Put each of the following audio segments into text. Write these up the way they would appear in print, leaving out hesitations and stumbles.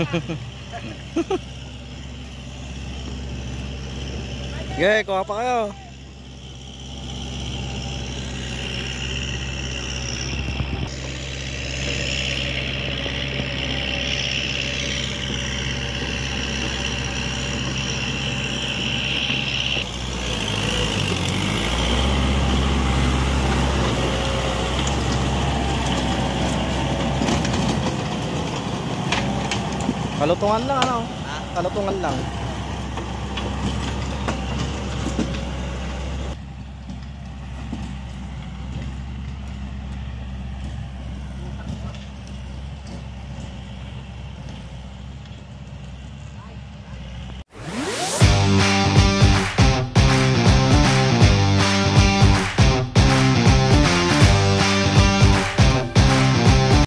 Okay, kuha pa kayo. Kalutungan lang ano? Kalutungan lang.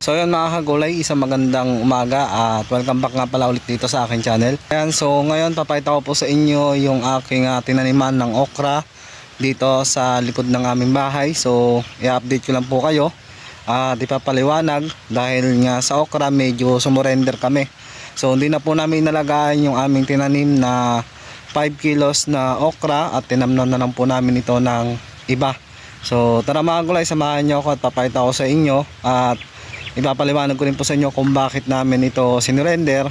So yun mga kagulay, isang magandang umaga at welcome back nga pala ulit dito sa aking channel. Ayan, so ngayon papakita ko po sa inyo yung aking tinaniman ng okra dito sa likod ng aming bahay. So i-update ko lang po kayo at ipapaliwanag dahil nga sa okra medyo sumurrender kami. So hindi na po namin nalagaan yung aming tinanim na 5 kilos na okra at tinamnan na lang po namin ito ng iba. So tara mga kagulay, samahan nyo ako at papakita ko sa inyo at ipapaliwanag ko rin po sa inyo kung bakit namin ito sinurrender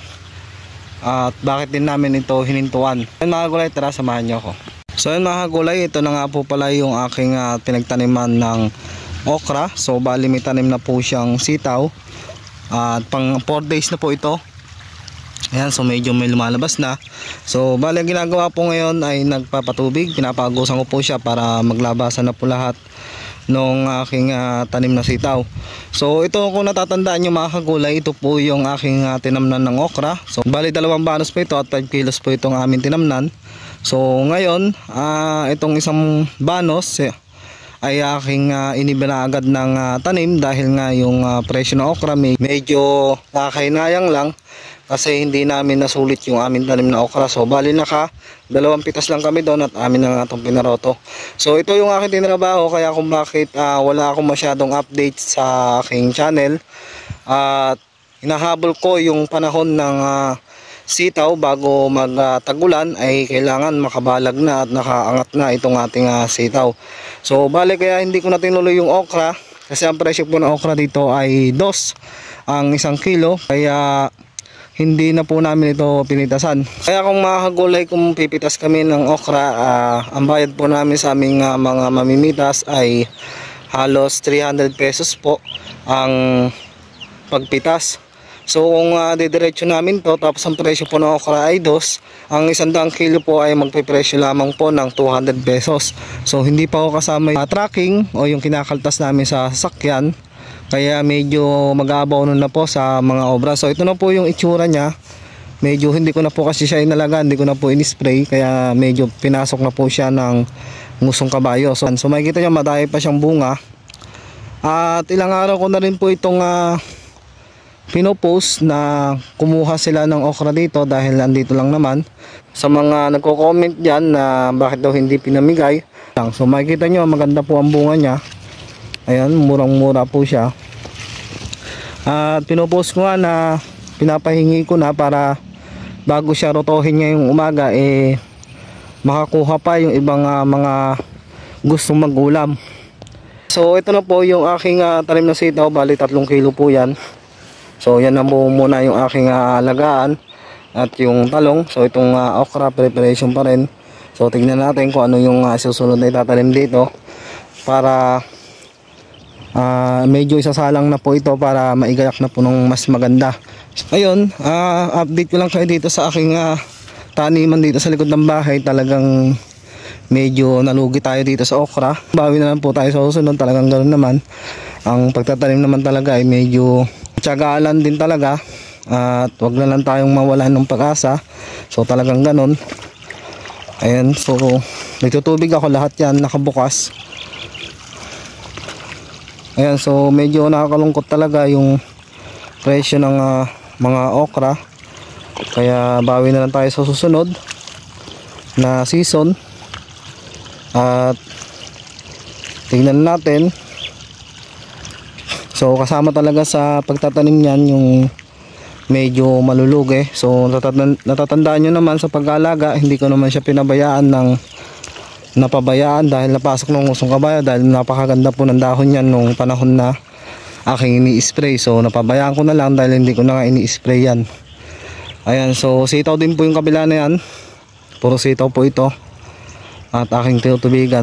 at bakit din namin ito hinintuan. Ayun mga kagulay, tara samahan nyo ako. So ayun mga kagulay, ito na nga po pala yung aking pinagtaniman ng okra. So bali may tanim na po siyang sitaw at pang 4 days na po ito. Ayan, so medyo may lumalabas na. So bali ang ginagawa po ngayon ay nagpapatubig, pinapagusan ko po siya para maglabasan na po lahat nung aking tanim na sitaw. So ito, kung natatandaan nyo mga kagulay, ito po yung aking tinamnan ng okra. So bali 2 banos po ito at 5 kilos po itong aming tinamnan. So ngayon itong isang banos ay aking inibina agad ng tanim dahil nga yung presyo ng okra medyo nakakahinayang lang kasi hindi namin nasulit yung aming tanim na okra. So bali naka 2 pitas lang kami doon at amin na nga itong pinaroto. So ito yung aking tinrabaho, kaya kung bakit wala akong masyadong update sa aking channel at hinahabol ko yung panahon ng sitaw bago magtagulan ay kailangan makabalag na at nakaangat na itong ating sitaw. So bali kaya hindi ko na tinuloy yung okra kasi ang presyo po ng okra dito ay 2 ang 1 kilo, kaya hindi na po namin ito pinitasan. Kaya kung mga kagulay, kung pipitas kami ng okra, ang bayad po namin sa aming mga mamimitas ay halos 300 pesos po ang pagpitas. So kung didiretso namin to, tapos ang presyo po ng okra ay 2, ang 100 kilo po ay magpipresyo lamang po ng 200 pesos. So hindi pa ako kasama yung tracking o yung kinakaltas namin sa sasakyan, kaya medyo mag-aabaw na po sa mga obra. So ito na po yung itsura niya. Medyo hindi ko na po kasi siya inalagaan, hindi ko na po in-spray, kaya medyo pinasok na po siya ng ngusong kabayo. So makikita nyo madami pa siyang bunga. At ilang araw ko na rin po itong pinopost na kumuha sila ng okra dito dahil andito lang naman. Sa mga nagko-comment dyan na bakit daw hindi pinamigay. So makikita nyo maganda po ang bunga niya. Ayan, murang-mura po siya. At pinopost ko nga na pinapahingi ko na para bago siya rotohin ngayong umaga makakuha pa yung ibang mga gustong mag-ulam. So ito na po yung aking tanim na sitaw, bali 3 kilo po yan. So yan na po muna yung aking alagaan at yung talong. So itong okra preparation pa rin. So tingnan natin kung ano yung susunod na itatanim dito para medyo isasalang na po ito para maigayak na po ng mas maganda. Ayun, update ko lang kayo dito sa aking taniman dito sa likod ng bahay. Talagang medyo nalugi tayo dito sa okra. Bawi na lang po tayo sa susunod, talagang ganoon naman. Ang pagtatanim naman talaga ay medyo tiyagalan din talaga at wag na lang tayong mawalan ng pag-asa. So talagang ganoon. Ayan, so nagtutubig ako, lahat yan nakabukas. Ayan, so medyo nakakalungkot talaga yung presyo ng mga okra. Kaya bawi na lang tayo sa susunod na season. At tingnan natin. So kasama talaga sa pagtatanim niyan yung medyo malulugi. So natatandaan nyo naman sa pag-aalaga, hindi ko naman siya napabayaan dahil napasok ng usong kabayo, dahil napakaganda po ng dahon yan nung panahon na aking ini-spray. So napabayaan ko na lang dahil hindi ko na nga ini-spray yan. Ayan, so sitaw din po yung kabila na yan, puro sitaw po ito at aking tinutubigan.